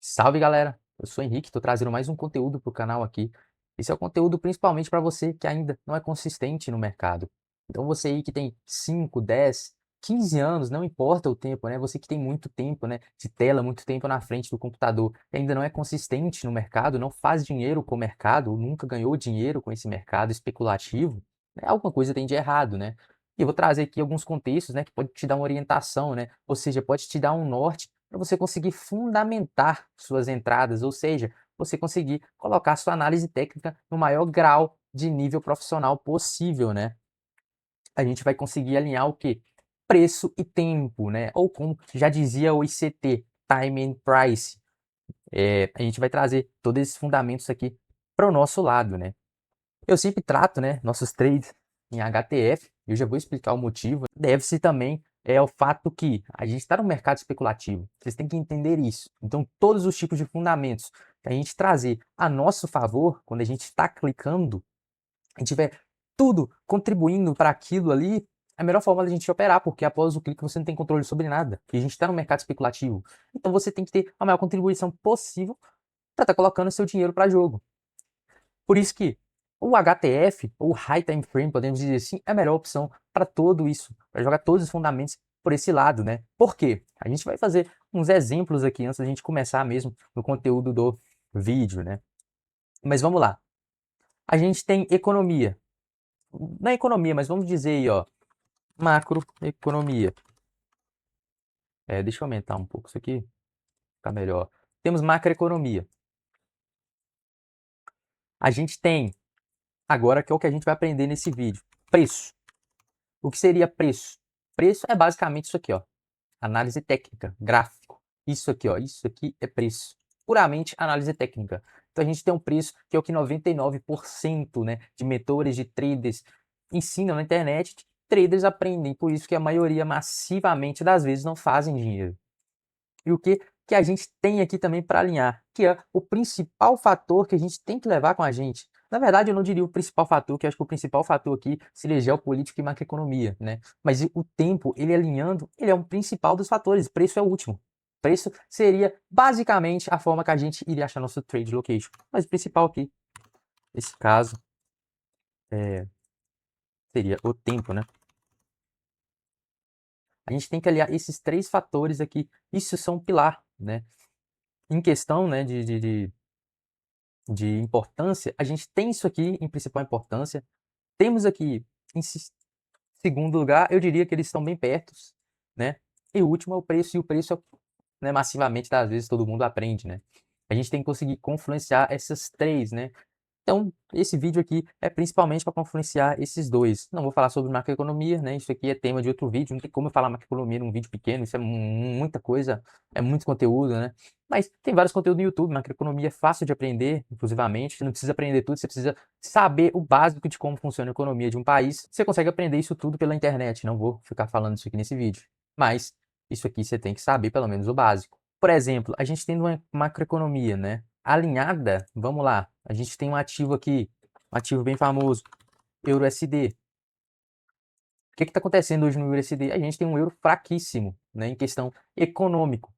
Salve galera, eu sou o Henrique, estou trazendo mais um conteúdo para o canal aqui. Esse é o conteúdo principalmente para você que ainda não é consistente no mercado. Então você aí que tem 5, 10, 15 anos, não importa o tempo, né? Você que tem muito tempo, né, de tela, muito tempo na frente do computador e ainda não é consistente no mercado, não faz dinheiro com o mercado, ou nunca ganhou dinheiro com esse mercado especulativo, né? Alguma coisa tem de errado, né? E eu vou trazer aqui alguns contextos, né, que pode te dar uma orientação, né? Ou seja, pode te dar um norte para você conseguir fundamentar suas entradas, ou seja, você conseguir colocar sua análise técnica no maior grau de nível profissional possível, né? A gente vai conseguir alinhar o quê? Preço e tempo, né? Ou como já dizia o ICT, Time and Price. A gente vai trazer todos esses fundamentos aqui para o nosso lado, né? Eu sempre trato, né, nossos trades em HTF, eu já vou explicar o motivo. Deve-se também ao fato que a gente está no mercado especulativo. Vocês têm que entender isso. Então, todos os tipos de fundamentos que a gente trazer a nosso favor, quando a gente está clicando, a gente tiver tudo contribuindo para aquilo ali, é a melhor forma da gente operar, porque após o clique você não tem controle sobre nada. E a gente está no mercado especulativo. Então, você tem que ter a maior contribuição possível para estar colocando seu dinheiro para jogo. Por isso que o HTF, ou High Time Frame, podemos dizer assim, é a melhor opção para tudo isso, para jogar todos os fundamentos por esse lado, né? Por quê? A gente vai fazer uns exemplos aqui antes da gente começar mesmo no conteúdo do vídeo, né? Mas vamos lá. A gente tem economia. Não é economia, mas vamos dizer aí, ó, macroeconomia. Deixa eu aumentar um pouco isso aqui, ficar melhor. Temos macroeconomia. A gente tem, agora que é o que a gente vai aprender nesse vídeo, preço. O que seria preço? Preço é basicamente isso aqui, ó. Análise técnica, gráfico. Isso aqui, ó. Isso aqui é preço. Puramente análise técnica. Então a gente tem um preço que é o que 99%, né, de mentores, de traders ensinam na internet, traders aprendem. Por isso que a maioria massivamente das vezes não fazem dinheiro. E o que a gente tem aqui também para alinhar, que é o principal fator que a gente tem que levar com a gente. Na verdade, eu não diria o principal fator, que eu acho que o principal fator aqui seria geopolítica e macroeconomia, né? Mas o tempo, ele alinhando, ele é um principal dos fatores, preço é o último. Preço seria basicamente a forma que a gente iria achar nosso trade location. Mas o principal aqui, nesse caso, seria o tempo, né? A gente tem que aliar esses três fatores aqui. Isso são um pilar, né? Em questão, né, de importância, a gente tem isso aqui em principal importância. Temos aqui em segundo lugar, eu diria que eles estão bem perto, né? E o último é o preço, e o preço é, né, massivamente, das vezes todo mundo aprende, né? A gente tem que conseguir confluenciar essas três, né? Então, esse vídeo aqui é principalmente para confluenciar esses dois. Não vou falar sobre macroeconomia, né? Isso aqui é tema de outro vídeo. Não tem como eu falar macroeconomia num vídeo pequeno. Isso é muita coisa, é muito conteúdo, né? Mas tem vários conteúdos no YouTube. Macroeconomia é fácil de aprender, inclusivamente. Você não precisa aprender tudo, você precisa saber o básico de como funciona a economia de um país. Você consegue aprender isso tudo pela internet. Não vou ficar falando isso aqui nesse vídeo. Mas isso aqui você tem que saber pelo menos o básico. Por exemplo, a gente tem uma macroeconomia, né? Alinhada, vamos lá. A gente tem um ativo aqui, um ativo bem famoso, EURUSD. O que está acontecendo hoje no EURUSD? A gente tem um euro fraquíssimo, né, em questão econômico.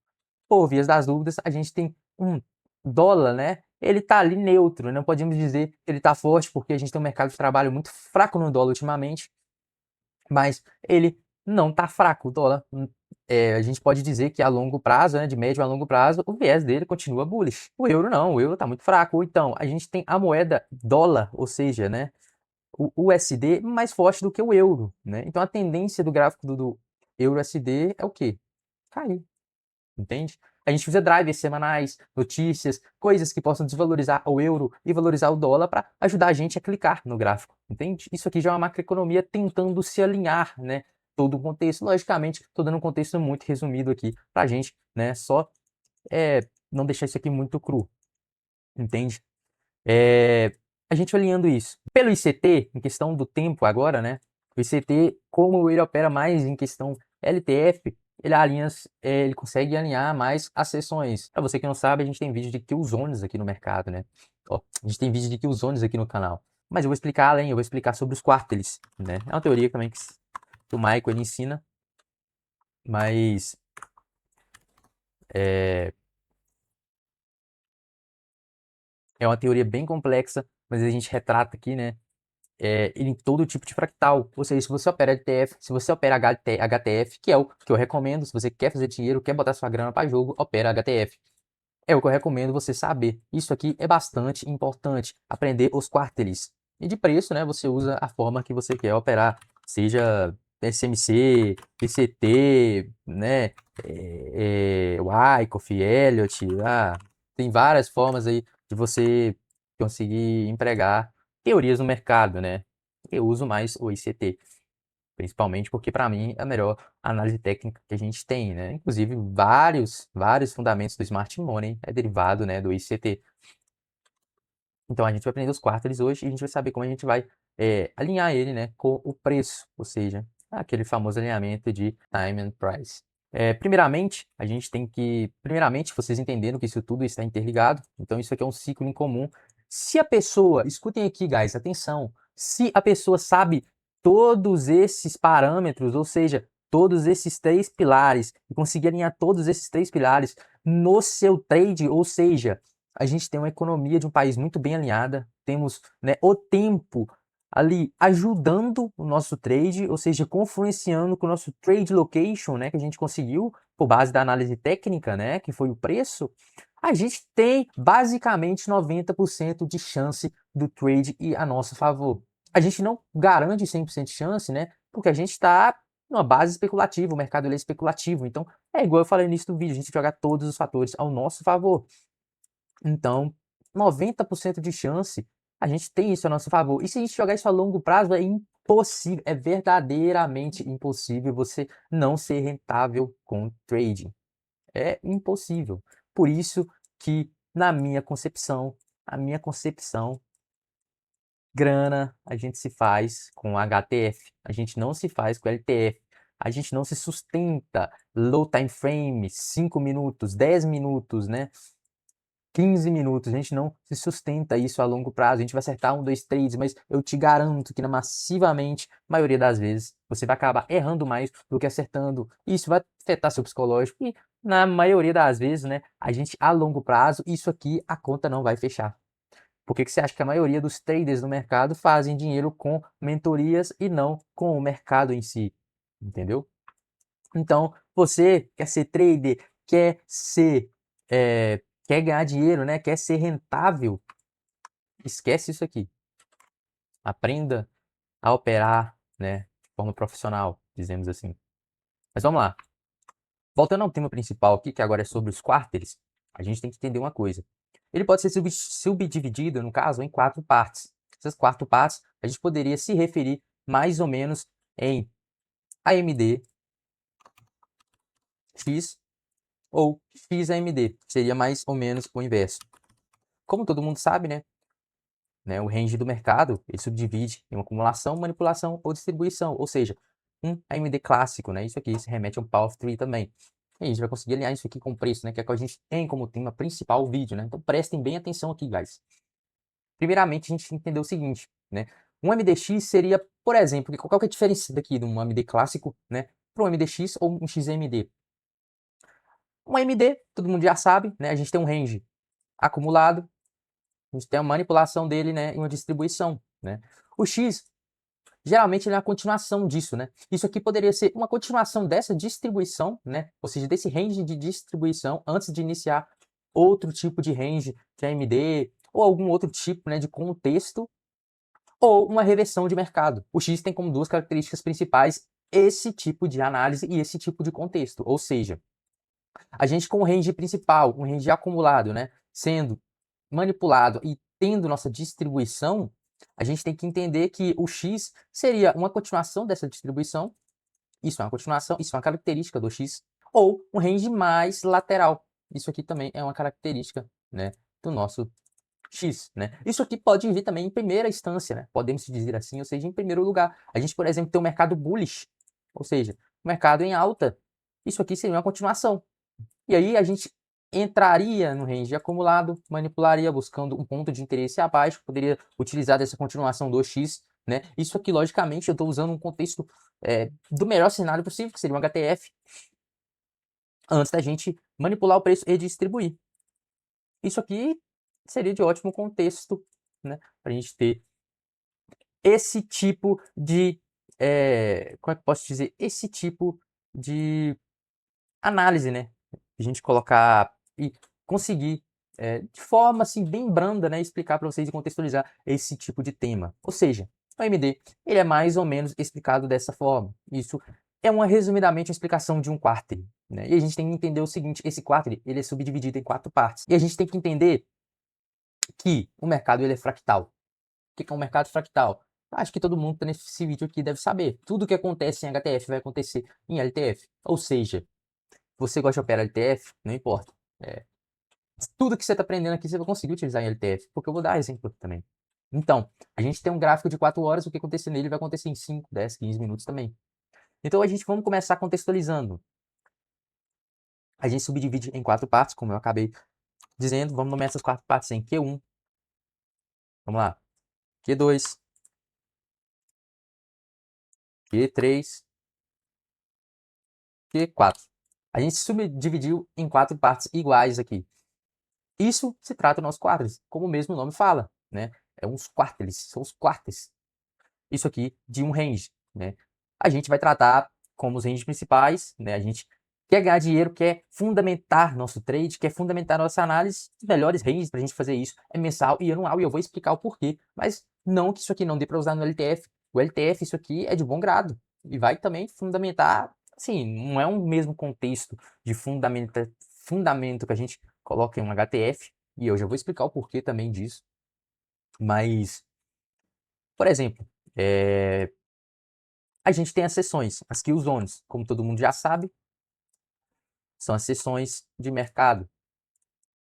Por vias das dúvidas, a gente tem um dólar, né? Ele está ali neutro, não podemos dizer que ele está forte, porque a gente tem um mercado de trabalho muito fraco no dólar ultimamente, mas ele não está fraco. O dólar, a gente pode dizer que a longo prazo, né, de médio a longo prazo, o viés dele continua bullish. O euro não, o euro está muito fraco. Então, a gente tem a moeda dólar, ou seja, né, o USD mais forte do que o euro, né? Então, a tendência do gráfico do euro-USD é o quê? Cair, entende? A gente usa drivers semanais, notícias, coisas que possam desvalorizar o euro e valorizar o dólar para ajudar a gente a clicar no gráfico, entende? Isso aqui já é uma macroeconomia tentando se alinhar, né? Todo o contexto. Logicamente, estou dando um contexto muito resumido aqui para a gente, né? Só não deixar isso aqui muito cru, entende? A gente alinhando isso. Pelo ICT, em questão do tempo agora, né? O ICT, como ele opera mais em questão LTF, ele alinha, ele consegue alinhar mais as sessões. Para você que não sabe, a gente tem vídeo de kill zones aqui no mercado, né? Ó, a gente tem vídeo de kill zones aqui no canal. Mas eu vou explicar além, eu vou explicar sobre os quartiles, né? É uma teoria também que o Michael ele ensina, mas É uma teoria bem complexa, mas a gente retrata aqui, né, em todo tipo de fractal. Ou seja, se você opera LTF, se você opera HTF, que é o que eu recomendo, se você quer fazer dinheiro, quer botar sua grana para jogo, opera HTF. É o que eu recomendo você saber. Isso aqui é bastante importante, aprender os quartiles. E de preço, né, você usa a forma que você quer operar, seja SMC, PCT, né, Wyckoff, Elliott, tem várias formas aí de você conseguir empregar teorias no mercado, né? Eu uso mais o ICT, principalmente porque para mim é a melhor análise técnica que a gente tem, né? Inclusive vários fundamentos do Smart Money é derivado, né, do ICT. Então a gente vai aprender os quartiles hoje e a gente vai saber como a gente vai alinhar ele, né, com o preço, ou seja, aquele famoso alinhamento de time and price. Primeiramente, a gente tem que, primeiramente, vocês entenderam que isso tudo está interligado, então isso aqui é um ciclo em comum. Se a pessoa, escutem aqui, guys, atenção, se a pessoa sabe todos esses parâmetros, ou seja, todos esses três pilares, e conseguir alinhar todos esses três pilares no seu trade, ou seja, a gente tem uma economia de um país muito bem alinhada, temos, né, o tempo ali ajudando o nosso trade, ou seja, confluenciando com o nosso trade location, né, que a gente conseguiu por base da análise técnica, né, que foi o preço, a gente tem basicamente 90% de chance do trade ir a nosso favor. A gente não garante 100% de chance, né, porque a gente está numa base especulativa, o mercado ele é especulativo, então é igual eu falei no início do vídeo, a gente joga todos os fatores ao nosso favor. Então, 90% de chance, a gente tem isso a nosso favor. E se a gente jogar isso a longo prazo, é impossível, é verdadeiramente impossível você não ser rentável com trading. É impossível. Por isso que, na minha concepção, a minha concepção, grana a gente se faz com HTF, a gente não se faz com LTF. A gente não se sustenta low time frame, 5 minutos, 10 minutos, né? 15 minutos, a gente não se sustenta isso a longo prazo, a gente vai acertar 1, 2 trades, mas eu te garanto que na massivamente, maioria das vezes, você vai acabar errando mais do que acertando. Isso vai afetar seu psicológico e na maioria das vezes, né, a gente a longo prazo, isso aqui a conta não vai fechar. Por que que você acha que a maioria dos traders no mercado fazem dinheiro com mentorias e não com o mercado em si? Entendeu? Então, você quer ser trader, quer ser, quer ganhar dinheiro, né? Quer ser rentável, esquece isso aqui. Aprenda a operar, né, de forma profissional, dizemos assim. Mas vamos lá. Voltando ao tema principal aqui, que agora é sobre os quartiles, a gente tem que entender uma coisa. Ele pode ser subdividido, no caso, em 4 partes. Essas 4 partes, a gente poderia se referir mais ou menos em AMD, X ou XAMD. Seria mais ou menos o inverso. Como todo mundo sabe, né, o range do mercado ele subdivide em uma acumulação, manipulação ou distribuição, ou seja, um AMD clássico, né? Isso aqui se remete a um Power of 3 também. E a gente vai conseguir alinhar isso aqui com o preço, né? Que é o que a gente tem como tema principal o vídeo, né? Então prestem bem atenção aqui, guys. Primeiramente, a gente tem que entender o seguinte, né? Um AMDX seria, por exemplo, qual que é a diferença daqui de um AMD clássico, né? Para um AMDX ou um XAMD? Um AMD, todo mundo já sabe, né? A gente tem um range acumulado, a gente tem a manipulação dele, né, em uma distribuição, né? O X, geralmente, ele é a continuação disso, né? Isso aqui poderia ser uma continuação dessa distribuição, né? Ou seja, desse range de distribuição antes de iniciar outro tipo de range de AMD ou algum outro tipo, né, de contexto ou uma reversão de mercado. O X tem como duas características principais esse tipo de análise e esse tipo de contexto, ou seja, a gente com o range principal, um range acumulado, né, sendo manipulado e tendo nossa distribuição, a gente tem que entender que o X seria uma continuação dessa distribuição, isso é uma continuação, isso é uma característica do X, ou um range mais lateral. Isso aqui também é uma característica, né, do nosso X, né? Isso aqui pode vir também em primeira instância, né? Podemos dizer assim, ou seja, em primeiro lugar. A gente, por exemplo, tem o mercado bullish, ou seja, o mercado em alta. Isso aqui seria uma continuação. E aí a gente entraria no range acumulado, manipularia buscando um ponto de interesse abaixo, poderia utilizar dessa continuação do X, né? Isso aqui, logicamente, eu estou usando um contexto do melhor cenário possível, que seria um HTF, antes da gente manipular o preço e distribuir. Isso aqui seria de ótimo contexto, né, para a gente ter esse tipo de, como é que eu posso dizer? Esse tipo de análise, né? A gente colocar e conseguir, de forma assim bem branda, né, explicar para vocês e contextualizar esse tipo de tema. Ou seja, o AMD ele é mais ou menos explicado dessa forma. Isso é resumidamente uma explicação de um quartil, né? E a gente tem que entender o seguinte: esse quartil ele é subdividido em 4 partes. E a gente tem que entender que o mercado ele é fractal. O que é um mercado fractal? Acho que todo mundo que está nesse vídeo aqui deve saber. Tudo que acontece em HTF vai acontecer em LTF. Ou seja, você gosta de operar LTF? Não importa. Tudo que você está aprendendo aqui você vai conseguir utilizar em LTF, porque eu vou dar exemplo aqui também. Então, a gente tem um gráfico de 4 horas, o que acontecer nele vai acontecer em 5, 10, 15 minutos também. Então, vamos começar contextualizando. A gente subdivide em 4 partes, como eu acabei dizendo. Vamos nomear essas 4 partes em Q1. Vamos lá. Q2. Q3. Q4. A gente subdividiu em 4 partes iguais aqui. Isso se trata do nosso quartis, como o mesmo nome fala, né? É uns quartiles, são os quartis. Isso aqui de um range, né? A gente vai tratar como os ranges principais, né? A gente quer ganhar dinheiro, quer fundamentar nosso trade, quer fundamentar nossa análise. Os melhores ranges para a gente fazer isso é mensal e anual, e eu vou explicar o porquê. Mas não que isso aqui não dê para usar no LTF. O LTF, isso aqui é de bom grado e vai também fundamentar, assim, não é um mesmo contexto de fundamento que a gente coloca em um HTF, e eu já vou explicar o porquê também disso. Mas, por exemplo, a gente tem as sessões, as kill zones, como todo mundo já sabe, são as sessões de mercado.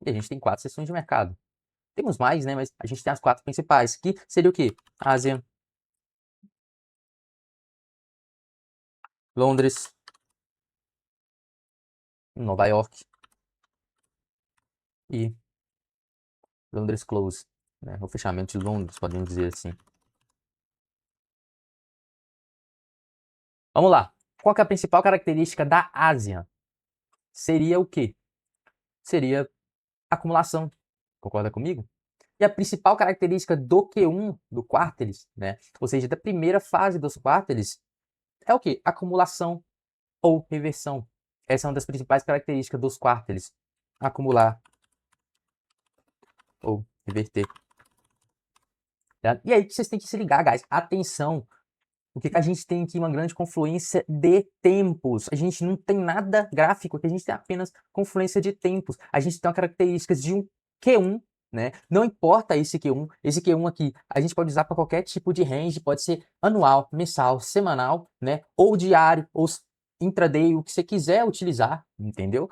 E a gente tem 4 sessões de mercado. Temos mais, né? Mas a gente tem as 4 principais, que seria o quê? Ásia, Londres, Nova York e Londres Close, né? O fechamento de Londres, podemos dizer assim. Vamos lá. Qual que é a principal característica da Ásia? Seria o quê? Seria acumulação. Concorda comigo? E a principal característica do Q1, do quartilis, né? Ou seja, da primeira fase dos quartilis, é o quê? Acumulação ou reversão. Essa é uma das principais características dos quartilis. Acumular ou reverter. Tá? E aí que vocês têm que se ligar, guys. Atenção. O que a gente tem aqui? Uma grande confluência de tempos. A gente não tem nada gráfico, aqui a gente tem apenas confluência de tempos. A gente tem características de um Q1, né? Não importa esse Q1 aqui, a gente pode usar para qualquer tipo de range, pode ser anual, mensal, semanal, né? Ou diário, ou intraday, o que você quiser utilizar, entendeu?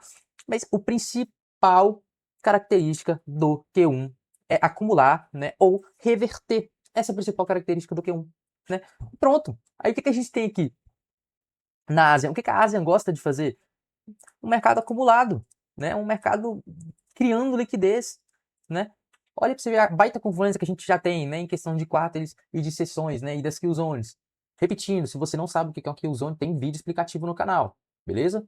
Mas o principal característica do Q1 é acumular, né? Ou reverter. Essa é a principal característica do Q1, né? Pronto. Aí o que a gente tem aqui na Ásia? O que a Ásia gosta de fazer? Um mercado acumulado, né? Um mercado criando liquidez, né? Olha para você ver a baita confluência que a gente já tem, né? Em questão de quarters e de sessões, né? E das kill zones. Repetindo, se você não sabe o que é uma kill zone, tem vídeo explicativo no canal, beleza?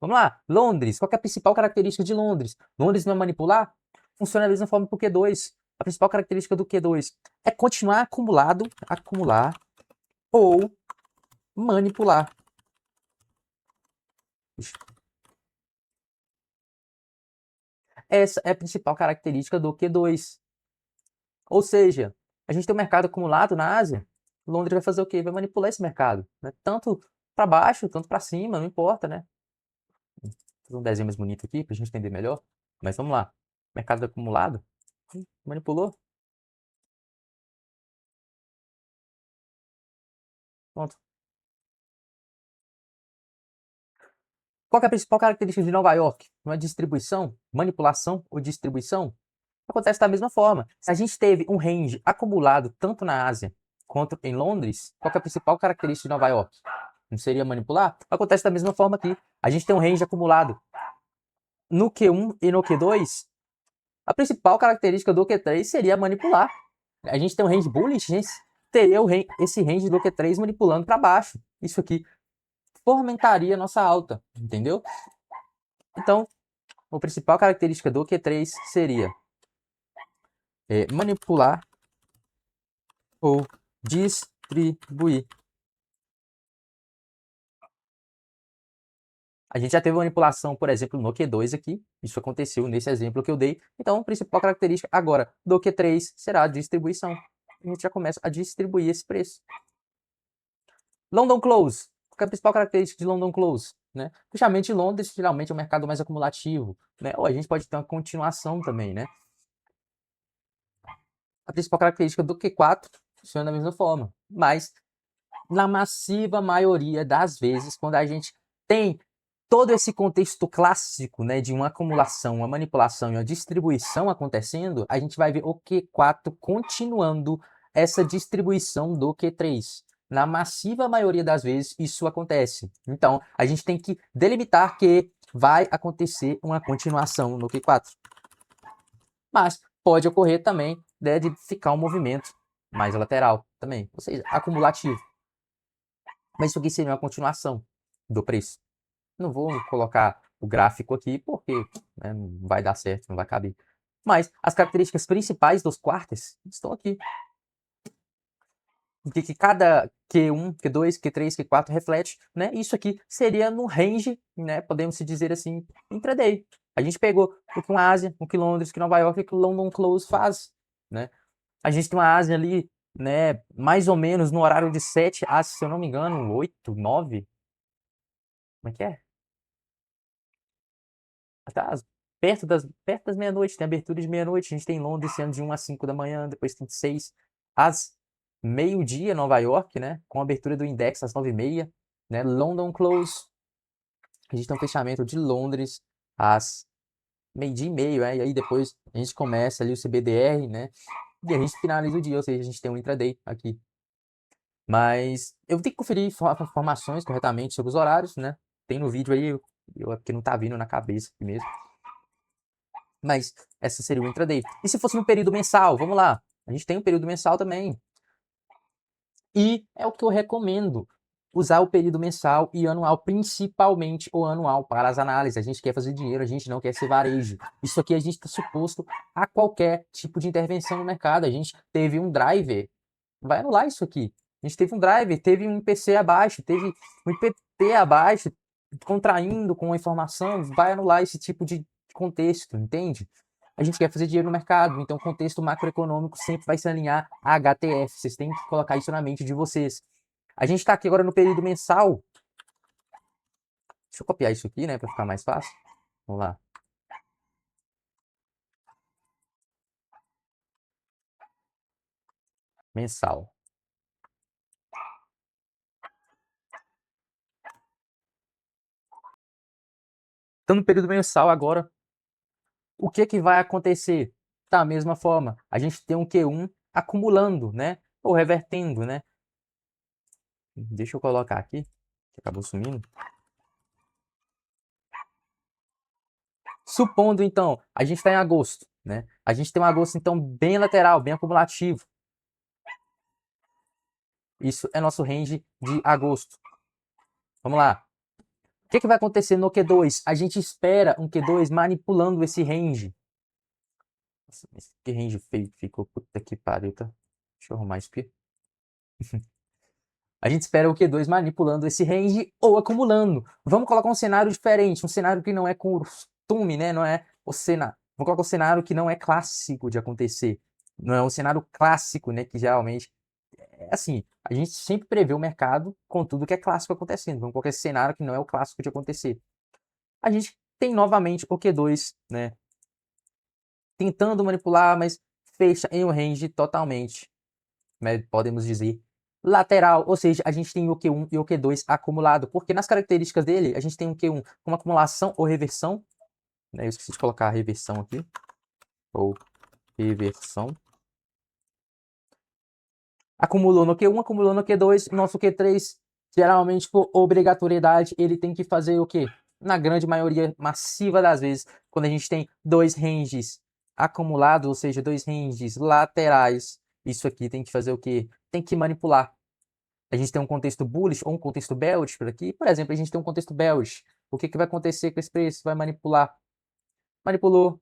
Vamos lá. Londres. Qual é a principal característica de Londres? Londres não é manipular? Funciona da mesma forma que o Q2. A principal característica do Q2 é continuar acumulado, acumular ou manipular. Essa é a principal característica do Q2. Ou seja, a gente tem um mercado acumulado na Ásia, Londres vai fazer o quê? Vai manipular esse mercado, né? Tanto para baixo, tanto para cima, não importa, né? Vou fazer um desenho mais bonito aqui para a gente entender melhor. Mas vamos lá. Mercado acumulado, manipulou, pronto. Qual que é a principal característica de Nova York? Não é distribuição, manipulação ou distribuição? Acontece da mesma forma. Se a gente teve um range acumulado tanto na Ásia quanto em Londres, qual que é a principal característica de Nova York? Não seria manipular? Acontece da mesma forma aqui. A gente tem um range acumulado no Q1 e no Q2. A principal característica do Q3 seria manipular. A gente tem um range bullish, a gente teria esse range do Q3 manipulando para baixo. Isso aqui fomentaria a nossa alta, entendeu? Então, a principal característica do Q3 seria manipular ou distribuir. A gente já teve manipulação, por exemplo, no Q2 aqui. Isso aconteceu nesse exemplo que eu dei. Então, a principal característica agora do Q3 será a distribuição. A gente já começa a distribuir esse preço. London Close. Qual é a principal característica de London Close? Né? Fechamento de Londres, geralmente é um mercado mais acumulativo. Né? Ou a gente pode ter uma continuação também. Né? A principal característica do Q4 funciona da mesma forma. Mas, na massiva maioria das vezes, quando a gente tem todo esse contexto clássico, né, de uma acumulação, uma manipulação e uma distribuição acontecendo, a gente vai ver o Q4 continuando essa distribuição do Q3. Na massiva maioria das vezes, isso acontece. Então, a gente tem que delimitar que vai acontecer uma continuação no Q4. Mas pode ocorrer também, né, de ficar um movimento mais lateral também, ou seja, acumulativo. Mas isso aqui seria uma continuação do preço. Não vou colocar o gráfico aqui porque, né, não vai dar certo, não vai caber. Mas as características principais dos quarters estão aqui. O que cada Q1, Q2, Q3, Q4 reflete, né? Isso aqui seria no range, né? Podemos se dizer assim, intraday. A gente pegou o que uma Ásia, o que Londres, o que Nova York, o que o London Close faz, né? A gente tem uma Ásia ali, né? Mais ou menos no horário de 7 a, se eu não me engano, 8, 9. Como é que é? Tá perto das meia-noite, tem abertura de meia-noite. A gente tem Londres sendo de 1 às 5 da manhã, depois tem de 6 às meio-dia, Nova York, né? Com a abertura do index às 9h30, né? London Close. A gente tem um fechamento de Londres às meio-dia e meio, né? E aí depois a gente começa ali o CBDR, né? E a gente finaliza o dia, ou seja, a gente tem um intraday aqui. Mas eu tenho que conferir informações corretamente sobre os horários, né? Tem no vídeo aí, porque não tá vindo na cabeça aqui mesmo. Mas essa seria o intraday. E se fosse no período mensal? Vamos lá. A gente tem um período mensal também. E é o que eu recomendo. Usar o período mensal e anual, principalmente o anual, para as análises. A gente quer fazer dinheiro, a gente não quer ser varejo. Isso aqui a gente está suposto a qualquer tipo de intervenção no mercado. A gente teve um driver, vai anular isso aqui. A gente teve um driver, teve um IPC abaixo, teve um IPT abaixo, contraindo com a informação, vai anular esse tipo de contexto, entende? A gente quer fazer dinheiro no mercado, então o contexto macroeconômico sempre vai se alinhar a HTF. Vocês têm que colocar isso na mente de vocês. A gente está aqui agora no período mensal. Deixa eu copiar isso aqui, né, para ficar mais fácil. Vamos lá. Mensal. Então, no período mensal agora, o que vai acontecer? Da mesma forma, a gente tem um Q1 acumulando, né, ou revertendo, né. Deixa eu colocar aqui, que acabou sumindo. Supondo, então, a gente está em agosto, né? A gente tem um agosto, então, bem lateral, bem acumulativo. Isso é nosso range de agosto. Vamos lá. O que vai acontecer no Q2? A gente espera um Q2 manipulando esse range. Nossa, que range feio que ficou. Puta que pariu, tá? Deixa eu arrumar isso aqui. A gente espera o Q2 manipulando esse range ou acumulando. Vamos colocar um cenário diferente, um cenário que não é costume, né? Não é o cenário. Vamos colocar um cenário que não é clássico de acontecer. Não é um cenário clássico, né? Que geralmente é assim. A gente sempre prevê o mercado com tudo que é clássico acontecendo. Vamos colocar esse cenário que não é o clássico de acontecer. A gente tem novamente o Q2, né? Tentando manipular, mas fecha em um range totalmente, né? Podemos dizer lateral, ou seja, a gente tem o Q1 e o Q2 acumulado, porque nas características dele, a gente tem um Q1 com acumulação ou reversão, né? Eu esqueci de colocar a reversão aqui, ou reversão. Acumulou no Q1, acumulou no Q2, nosso Q3, geralmente por obrigatoriedade, ele tem que fazer o quê? Na grande maioria massiva das vezes, quando a gente tem dois ranges acumulados, ou seja, dois ranges laterais, isso aqui tem que fazer o quê? Tem que manipular. A gente tem um contexto bullish ou um contexto bearish por aqui. Por exemplo, a gente tem um contexto bearish. O que vai acontecer com esse preço? Vai manipular. Manipulou.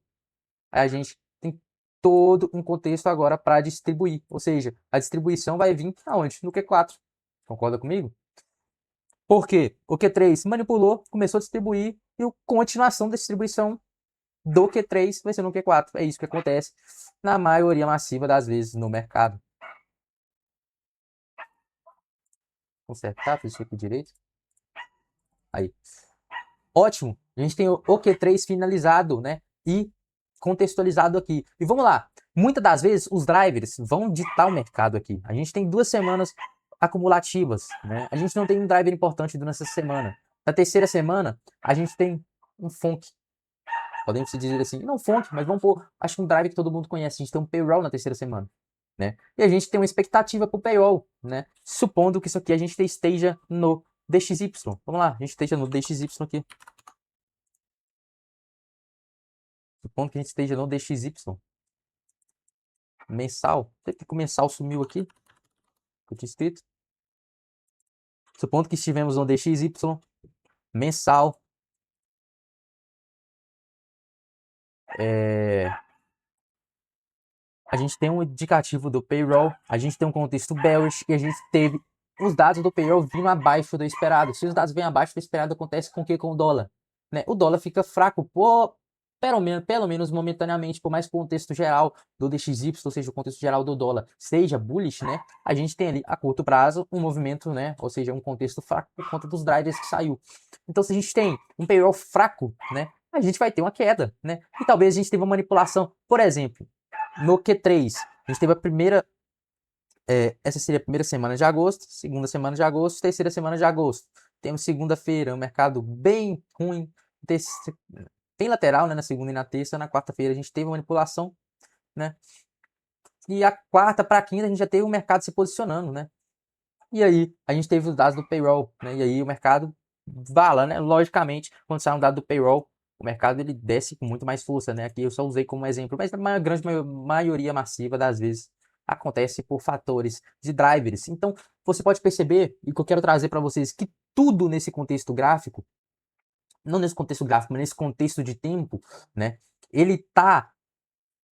Aí a gente tem todo um contexto agora para distribuir. Ou seja, a distribuição vai vir aonde? No Q4. Concorda comigo? Por quê? O Q3 manipulou, começou a distribuir e a continuação da distribuição do Q3 vai ser no Q4. É isso que acontece na maioria massiva das vezes no mercado. Consertar, fazer isso aqui direito. Aí. Ótimo. A gente tem o Q3 finalizado, né? E contextualizado aqui. E vamos lá. Muitas das vezes os drivers vão ditar o mercado aqui. A gente tem 2 semanas acumulativas, né? A gente não tem um driver importante durante essa semana. Na terceira semana, a gente tem um funk. Podemos dizer assim, não funk, mas vamos pôr, acho que um driver que todo mundo conhece. A gente tem um payroll na terceira semana, né? E a gente tem uma expectativa para o payroll, né? Supondo que isso aqui a gente esteja no DXY. Vamos lá, a gente esteja no DXY aqui. Supondo que a gente esteja no DXY. Mensal. Por que o mensal sumiu aqui? Eu tinha escrito. Supondo que estivemos no DXY. Mensal. A gente tem um indicativo do payroll. A gente tem um contexto bearish. E a gente teve os dados do payroll vindo abaixo do esperado. Se os dados vêm abaixo do esperado, acontece com o que? Com o dólar. Né? O dólar fica fraco pelo menos momentaneamente, por mais que o contexto geral do DXY, ou seja, o contexto geral do dólar, seja bullish, né? A gente tem ali a curto prazo um movimento, né? Ou seja, um contexto fraco por conta dos drivers que saiu. Então, se a gente tem um payroll fraco, né? A gente vai ter uma queda, né? E talvez a gente tenha uma manipulação, por exemplo, no Q3, a gente teve a primeira. Essa seria a primeira semana de agosto, segunda semana de agosto, terceira semana de agosto. Temos segunda-feira, um mercado bem ruim, bem lateral, né, na segunda e na terça. Na quarta-feira a gente teve uma manipulação, né? E a quarta para a quinta a gente já teve o mercado se posicionando, né? E aí a gente teve os dados do payroll, né? E aí o mercado vala, né? Logicamente, quando sai um dado do payroll, o mercado ele desce com muito mais força, né? Aqui eu só usei como exemplo, mas na grande maioria massiva das vezes acontece por fatores de drivers. Então, você pode perceber, e que eu quero trazer para vocês, que tudo nesse contexto gráfico, não nesse contexto gráfico, mas nesse contexto de tempo, né? Ele tá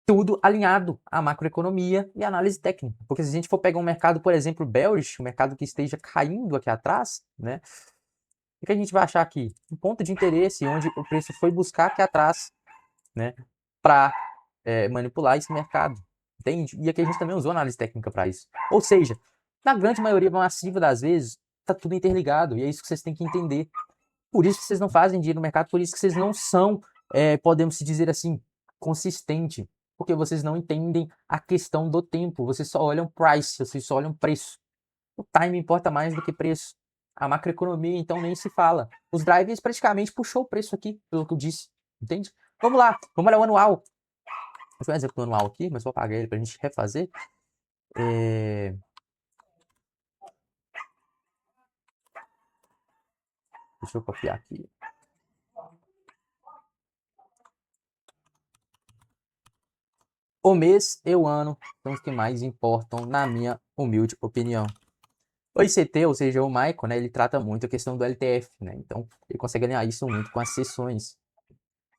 tudo alinhado à macroeconomia e análise técnica. Porque se a gente for pegar um mercado, por exemplo, bearish, um mercado que esteja caindo aqui atrás, né? O que a gente vai achar aqui? Um ponto de interesse onde o preço foi buscar aqui atrás, né? Para manipular esse mercado. Entende? E aqui a gente também usou análise técnica para isso. Ou seja, na grande maioria massiva das vezes, tá tudo interligado. E é isso que vocês têm que entender. Por isso que vocês não fazem dinheiro no mercado, por isso que vocês não são, podemos se dizer assim, consistente. Porque vocês não entendem a questão do tempo. Vocês só olham price, vocês só olham preço. O time importa mais do que preço. A macroeconomia, então, nem se fala. Os drivers praticamente puxou o preço aqui, pelo que eu disse. Entende? Vamos lá, vamos olhar o anual. Vou fazer um exemplo do anual aqui, mas vou apagar ele para a gente refazer. Deixa eu copiar aqui. O mês e o ano são os que mais importam, na minha humilde opinião. O ICT, ou seja, o Michael, né, ele trata muito a questão do LTF, né? Então, ele consegue alinhar isso muito com as sessões,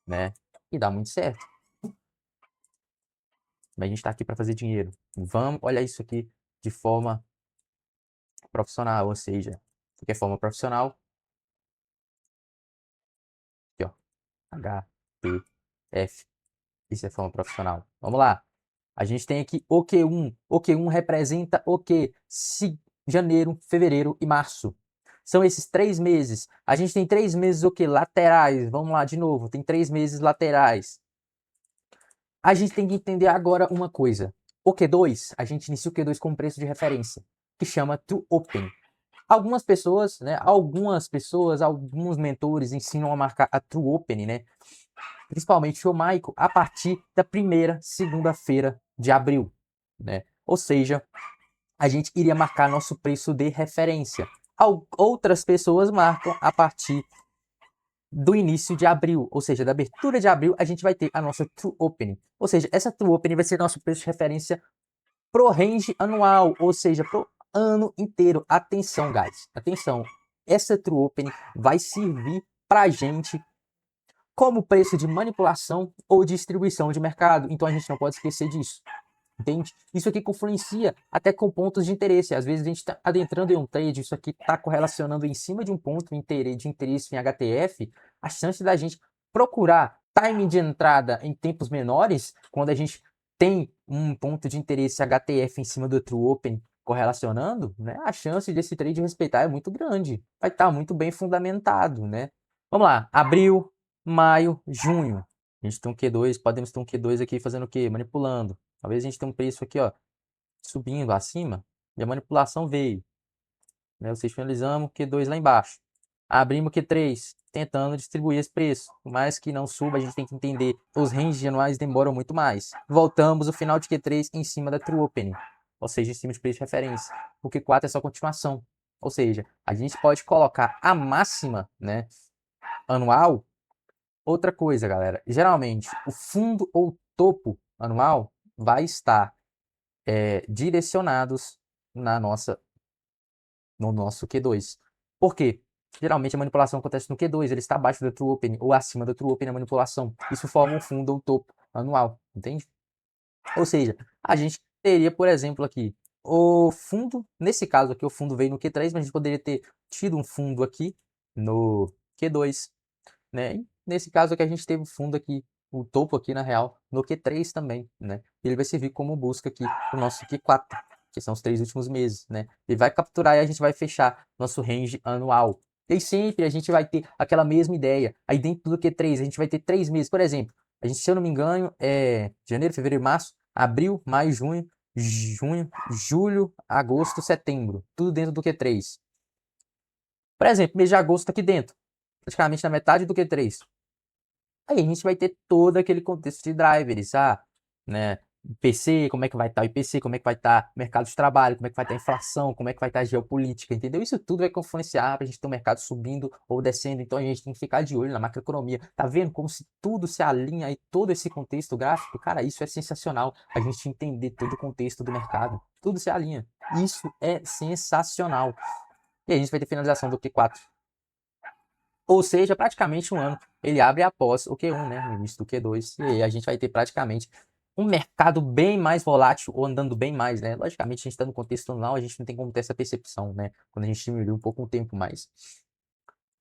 né? E dá muito certo. Mas a gente está aqui para fazer dinheiro. Vamos olhar isso aqui de forma profissional, ou seja, isso aqui é forma profissional. Aqui, ó. HTF. Isso é forma profissional. Vamos lá. A gente tem aqui o Q1. O Q1 representa o quê? Janeiro, fevereiro e março. São esses 3 meses. A gente tem 3 meses o quê? Laterais. Vamos lá de novo. Tem 3 meses laterais. A gente tem que entender agora uma coisa. O Q2, a gente inicia o Q2 com preço de referência, que chama to open. Algumas pessoas, alguns mentores ensinam a marcar a true open, né? Principalmente o Maico, a partir da primeira segunda-feira de abril, né? Ou seja, a gente iria marcar nosso preço de referência. Outras pessoas marcam a partir do início de abril, ou seja, da abertura de abril, a gente vai ter a nossa True Opening. Ou seja, essa True Opening vai ser nosso preço de referência pro range anual, ou seja, pro ano inteiro. Atenção, guys, atenção. Essa True Opening vai servir pra gente como preço de manipulação ou distribuição de mercado. Então a gente não pode esquecer disso. Entende? Isso aqui influencia até com pontos de interesse. Às vezes a gente está adentrando em um trade, isso aqui está correlacionando em cima de um ponto de interesse em HTF, a chance da gente procurar timing de entrada em tempos menores, quando a gente tem um ponto de interesse HTF em cima do True Open correlacionando, né, a chance desse trade respeitar é muito grande. Vai estar muito bem fundamentado, né? Vamos lá, abril, maio, junho. A gente tem um Q2, podemos ter um Q2 aqui fazendo o quê? Manipulando. Talvez a gente tenha um preço aqui, ó, subindo acima e a manipulação veio. Né? Ou seja, finalizamos Q2 lá embaixo. Abrimos Q3, tentando distribuir esse preço. Por mais que não suba, a gente tem que entender, os ranges anuais demoram muito mais. Voltamos o final de Q3 em cima da True Opening, ou seja, em cima de preço de referência. O Q4 é só continuação. Ou seja, a gente pode colocar a máxima, né, anual. Outra coisa, galera, geralmente o fundo ou topo anual vai estar direcionados no nosso Q2. Por quê? Geralmente a manipulação acontece no Q2, ele está abaixo da True Open ou acima da True Open na manipulação. Isso forma um fundo ou topo anual, entende? Ou seja, a gente teria, por exemplo, aqui o fundo, nesse caso aqui o fundo veio no Q3, mas a gente poderia ter tido um fundo aqui no Q2, né? E nesse caso aqui a gente teve o fundo aqui, o topo aqui na real, no Q3 também, né? Ele vai servir como busca aqui para o nosso Q4, que são os 3 últimos meses, né? Ele vai capturar e a gente vai fechar nosso range anual. E sempre a gente vai ter aquela mesma ideia. Aí dentro do Q3 a gente vai ter 3 meses, por exemplo, a gente, se eu não me engano, é janeiro, fevereiro, março, abril, maio, junho, julho, agosto, setembro, tudo dentro do Q3. Por exemplo, mês de agosto tá aqui dentro, praticamente na metade do Q3. Aí a gente vai ter todo aquele contexto de drivers, né? IPC, como é que vai estar o IPC, como é que vai estar o mercado de trabalho, como é que vai estar a inflação, como é que vai estar a geopolítica, entendeu? Isso tudo vai influenciar para a gente ter o mercado subindo ou descendo, então a gente tem que ficar de olho na macroeconomia. Tá vendo como se tudo se alinha aí, todo esse contexto gráfico? Cara, isso é sensacional, a gente entender todo o contexto do mercado, tudo se alinha. Isso é sensacional. E aí a gente vai ter finalização do Q4. Ou seja, praticamente um ano ele abre após o Q1, né, no início do Q2, e aí a gente vai ter praticamente um mercado bem mais volátil, ou andando bem mais, né? Logicamente, a gente está no contexto anual, a gente não tem como ter essa percepção, né? Quando a gente diminui um pouco o tempo, mas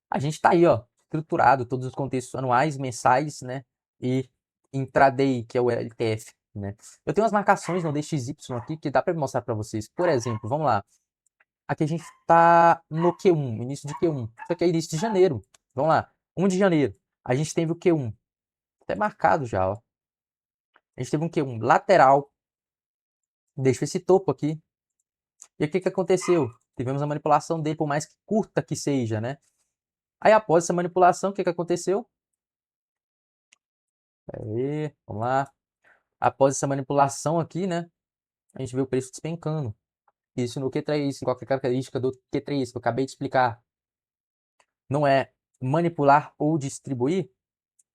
a gente está aí, ó, estruturado, todos os contextos anuais, mensais, né? E intraday, que é o LTF, né? Eu tenho umas marcações no DXY aqui que dá para mostrar para vocês. Por exemplo, vamos lá. Aqui a gente está no Q1, início de Q1. Isso aqui é início de janeiro. Vamos lá. 1 de janeiro. A gente teve o Q1. Até marcado já, ó. A gente teve um Q1 lateral. Deixa esse topo aqui. E o que aconteceu? Tivemos a manipulação dele, por mais que curta que seja, né? Aí após essa manipulação, o que aconteceu? Aí, vamos lá. Após essa manipulação aqui, né? A gente vê o preço despencando. Isso no Q3, qualquer característica do Q3 que eu acabei de explicar. Não é manipular ou distribuir?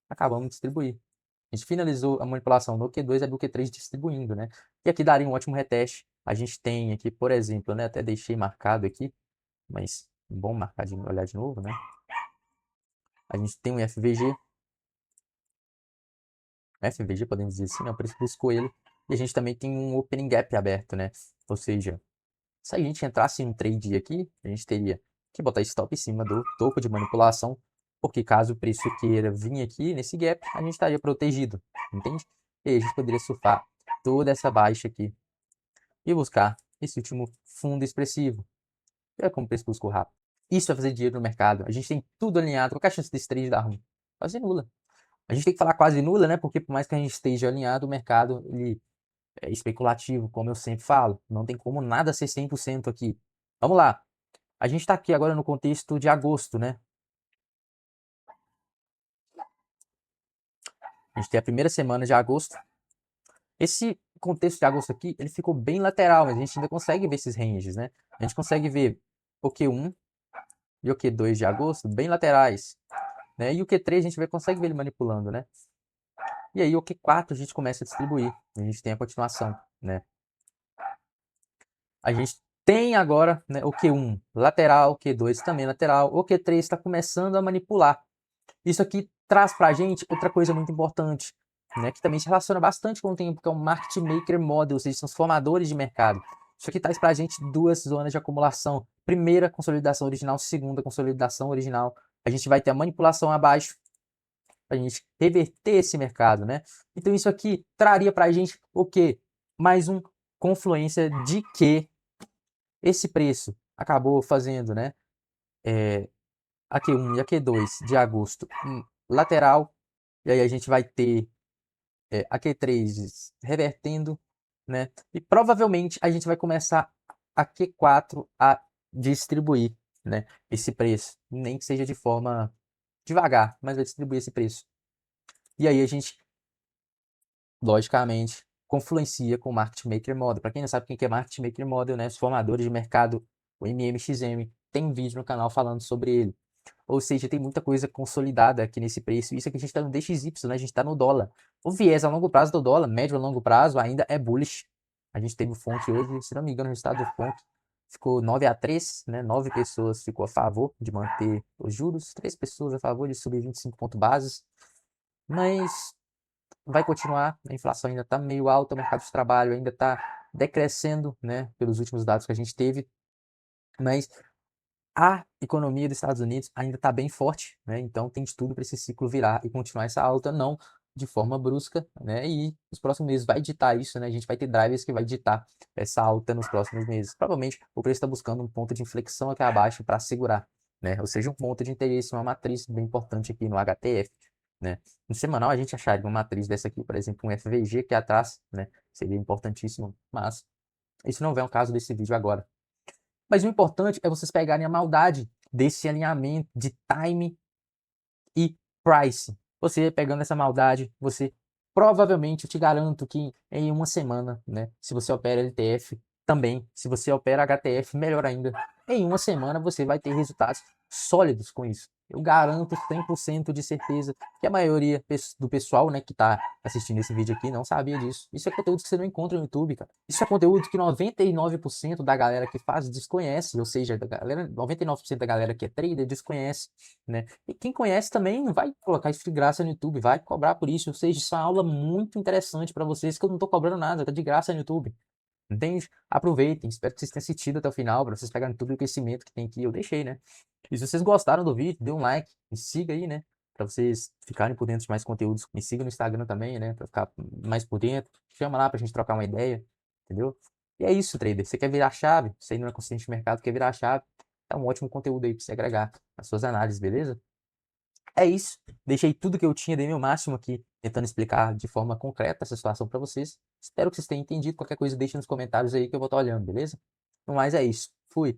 Acabamos de distribuir. A gente finalizou a manipulação no Q2 e do Q3 distribuindo, né? E aqui daria um ótimo reteste. A gente tem aqui, por exemplo, né? Até deixei marcado aqui, mas bom marcar de olhar de novo, né? A gente tem um FVG. FVG, podemos dizer assim, é o preço buscou ele. E a gente também tem um opening gap aberto, né? Ou seja, se a gente entrasse em um trade aqui, a gente teria que botar stop em cima do topo de manipulação, porque caso o preço queira vir aqui nesse gap, a gente estaria protegido, entende? E aí a gente poderia surfar toda essa baixa aqui e buscar esse último fundo expressivo. É como o preço buscou rápido. Isso é fazer dinheiro no mercado. A gente tem tudo alinhado. Qual é a chance desse trade dar ruim? Quase nula. A gente tem que falar quase nula, né? Porque por mais que a gente esteja alinhado, o mercado ele é especulativo, como eu sempre falo. Não tem como nada ser 100% aqui. Vamos lá. A gente está aqui agora no contexto de agosto, né? A gente tem a primeira semana de agosto. Esse contexto de agosto aqui, ele ficou bem lateral, mas a gente ainda consegue ver esses ranges, né? A gente consegue ver o Q1 e o Q2 de agosto bem laterais, né? E o Q3 a gente consegue ver ele manipulando, né? E aí o Q4 a gente começa a distribuir, a gente tem a continuação, né? A gente tem agora, né, o Q1 lateral, o Q2 também lateral, o Q3 está começando a manipular. Isso aqui traz para a gente outra coisa muito importante, né, que também se relaciona bastante com o tempo, que é o Market Maker Model, ou seja, são os formadores de mercado. Isso aqui traz para a gente duas zonas de acumulação. Primeira, consolidação original. Segunda, consolidação original. A gente vai ter a manipulação abaixo, para a gente reverter esse mercado, né? Então isso aqui traria para a gente o quê? Mais uma confluência de que esse preço acabou fazendo, né? AQ1 e AQ2 de agosto lateral, e aí a gente vai ter AQ3 revertendo, né? E provavelmente a gente vai começar a Q4 a distribuir, né, esse preço, nem que seja de forma devagar, mas vai distribuir esse preço. E aí a gente, logicamente, confluencia com o Market Maker Model. Para quem não sabe quem que é Market Maker Model, né, os formadores de mercado, o MMXM, tem um vídeo no canal falando sobre ele. Ou seja, tem muita coisa consolidada aqui nesse preço. Isso aqui a gente está no DXY, né? A gente está no dólar. O viés a longo prazo do dólar, médio a longo prazo, ainda é bullish. A gente teve o FONC hoje, se não me engano, o resultado do FONC ficou 9-3, né? 9 pessoas ficou a favor de manter os juros, 3 pessoas a favor de subir 25 pontos bases. Mas vai continuar, a inflação ainda está meio alta, o mercado de trabalho ainda está decrescendo, né? Pelos últimos dados que a gente teve. Mas a economia dos Estados Unidos ainda está bem forte, né? Então tem de tudo para esse ciclo virar e continuar essa alta, não de forma brusca, né? E nos próximos meses vai ditar isso, né? A gente vai ter drivers que vai ditar essa alta nos próximos meses. Provavelmente o preço está buscando um ponto de inflexão aqui abaixo para segurar, né? Ou seja, um ponto de interesse, uma matriz bem importante aqui no HTF, né? No semanal a gente acharia uma matriz dessa aqui, por exemplo, um FVG aqui atrás, né? Seria importantíssimo, mas isso não é o caso desse vídeo agora. Mas o importante é vocês pegarem a maldade desse alinhamento de time e price. Você pegando essa maldade, você provavelmente, eu te garanto que em uma semana, né, se você opera LTF também, se você opera HTF, melhor ainda, em uma semana você vai ter resultados sólidos com isso. Eu garanto 100% de certeza que a maioria do pessoal, né, que está assistindo esse vídeo aqui não sabia disso. Isso é conteúdo que você não encontra no YouTube, cara. Isso é conteúdo que 99% da galera que faz desconhece, ou seja, 99% da galera que é trader desconhece, né? E quem conhece também vai colocar isso de graça no YouTube, vai cobrar por isso. Ou seja, isso é uma aula muito interessante para vocês, que eu não estou cobrando nada, tá de graça no YouTube. Entende? Aproveitem, espero que vocês tenham assistido até o final, para vocês pegarem todo o conhecimento que tem aqui, eu deixei, né? E se vocês gostaram do vídeo, dê um like, me siga aí, né? Para vocês ficarem por dentro de mais conteúdos. Me siga no Instagram também, né? Para ficar mais por dentro. Chama lá pra gente trocar uma ideia, entendeu? E é isso, trader. Você quer virar a chave? Você ainda não é consciente de mercado, quer virar a chave? É um ótimo conteúdo aí para você agregar nas suas análises, beleza? É isso. Deixei tudo que eu tinha, dei meu máximo aqui, tentando explicar de forma concreta essa situação para vocês. Espero que vocês tenham entendido. Qualquer coisa, deixe nos comentários aí que eu vou estar olhando, beleza? No mais é isso. Fui.